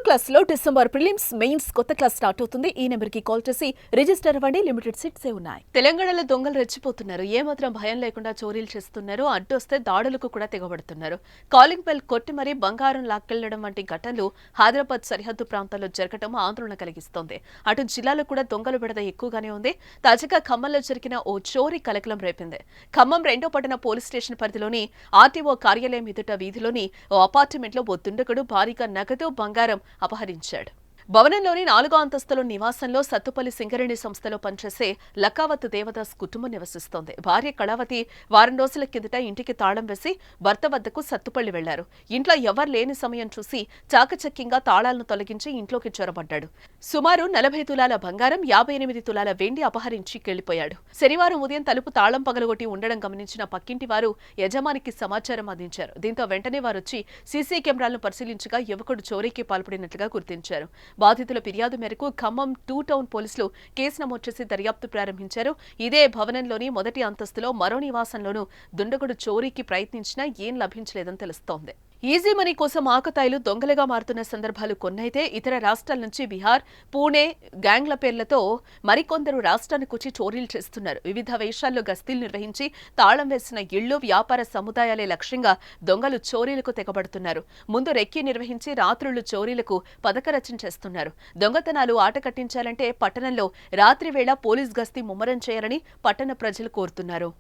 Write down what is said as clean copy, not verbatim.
Class లో December prelims mains కొత్త class start అవుతుంది. ఈ నెంబర్ కి కాల్ చేసి రిజిస్టర్ అవ్వండి. లిమిటెడ్ సీట్సే ఉన్నాయి. తెలంగాణలో దొంగలు రెచ్చిపోతున్నారు. ఏమాత్రం భయం లేకుండా చోరీలు చేస్తున్నారు. అడ్డొస్తే దాడులకు కూడా తెగబడుతున్నారు. కాలింగ్ బెల్ కొట్టి మరీ బంగారం లాక్కెళ్లడం వంటి ఘటనలు హైదరాబాద్ సరిహద్దు ప్రాంతాల్లో జరగడం ఆందోళన కలిగిస్తోంది. అటు జిల్లాలో కూడా దొంగలు బెడద ఎక్కువగానే ఉంది. తాజాగా ఖమ్మంలో జరిగిన ఓ చోరీ కలకలం రేపింది. ఖమ్మం 2వ పట్టణ పోలీస్ స్టేషన్ పరిధిలోని ఆర్టీఓ కార్యాలయం ఎదుట వీధిలోని ఓ అపార్ట్మెంట్లో ఓ దుండగుడు భారీగా నగదు బంగారం అపహరించాడు. భవనంలోని 4వ అంతస్తులో నివాసంలో సత్తుపల్లి సింగరేణి సంస్థలో పనిచేసే లకావత్ దేవదాస్ కుటుంబం నివసిస్తోంది. భార్య కళావతి వారం రోజుల కిందట ఇంటికి తాళం వేసి భర్త వద్దకు సత్తుపల్లి వెళ్లారు. ఇంట్లో ఎవరు లేని సమయం చూసి చాకచక్యంగా తాళాలను తొలగించి ఇంట్లోకి చొరబడ్డాడు. సుమారు 40 తులాల బంగారం, 58 తులాల వెండి అపహరించి వెళ్లిపోయాడు. శనివారం ఉదయం తలుపు తాళం పగలగొట్టి ఉండడం గమనించిన పక్కింటి వారు యజమానికి సమాచారం అందించారు. దీంతో వెంటనే వారొచ్చి సీసీ కెమెరాలను పరిశీలించగా యువకుడు చోరీకి పాల్పడినట్లుగా గుర్తించారు. బాధితుల ఫిర్యాదు మేరకు ఖమ్మం 2 టౌన్ పోలీసులు కేసు నమోదు చేసి దర్యాప్తు ప్రారంభించారు. ఇదే భవనంలోని మొదటి అంతస్తులో మరో నివాసంలోనూ దుండగుడు చోరీకి ప్రయత్నించినా ఏం లభించలేదని తెలుస్తోంది. ఈజీ మనీ కోసం ఆకతాయిలు దొంగలుగా మారుతున్న సందర్భాలు కొన్నైతే ఇతర రాష్ట్రాల నుంచి బిహార్, పూణే గ్యాంగ్ల పేర్లతో మరికొందరు రాష్ట్రానికి వచ్చి చోరీలు చేస్తున్నారు. వివిధ వేషాల్లో గస్తీలు నిర్వహించి తాళం వేసిన ఇళ్లు, వ్యాపార సముదాయాలే లక్ష్యంగా దొంగలు చోరీలకు తెగబడుతున్నారు. ముందు రెక్కి నిర్వహించి రాత్రుళ్లు చోరీలకు పథకరచన చేస్తున్నారు. దొంగతనాలు ఆట కట్టించాలంటే పట్టణంలో రాత్రి వేళ పోలీస్ గస్తీ ముమ్మరం చేయాలని పట్టణ ప్రజలు కోరుతున్నారు.